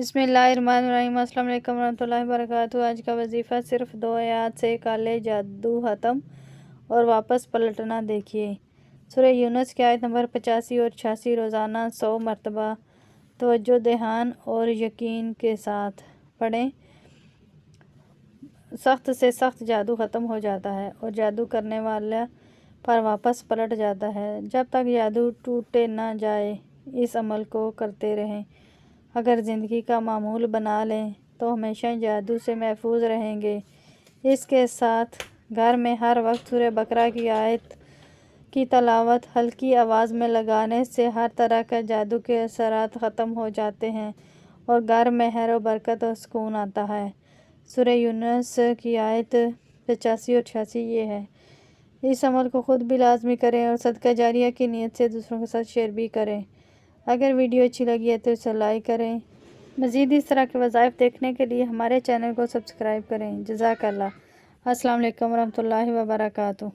بسم اللہ الرحمن الرحیم۔ السلام علیکم ورحمۃ اللہ وبرکاتہ۔ آج کا وظیفہ صرف 2 آیات سے کالے جادو ختم اور واپس پلٹنا دیکھیے۔ سورہ یونس کی آیت نمبر 85 اور 86 روزانہ 100 مرتبہ توجہ دھیان اور یقین کے ساتھ پڑھیں۔ سخت سے سخت جادو ختم ہو جاتا ہے اور جادو کرنے والا پر واپس پلٹ جاتا ہے۔ جب تک جادو ٹوٹے نہ جائے اس عمل کو کرتے رہیں۔ اگر زندگی کا معمول بنا لیں تو ہمیشہ جادو سے محفوظ رہیں گے۔ اس کے ساتھ گھر میں ہر وقت سورہ بقرہ کی آیت کی تلاوت ہلکی آواز میں لگانے سے ہر طرح کے جادو کے اثرات ختم ہو جاتے ہیں اور گھر میں خیر و برکت اور سکون آتا ہے۔ سورہ یونس کی آیت 85 اور 86 یہ ہے۔ اس عمل کو خود بھی لازمی کریں اور صدقہ جاریہ کی نیت سے دوسروں کے ساتھ شیئر بھی کریں۔ اگر ویڈیو اچھی لگی ہے تو اسے لائک کریں۔ مزید اس طرح کے وظائف دیکھنے کے لیے ہمارے چینل کو سبسکرائب کریں۔ جزاک اللہ۔ السلام علیکم ورحمۃ اللہ وبرکاتہ۔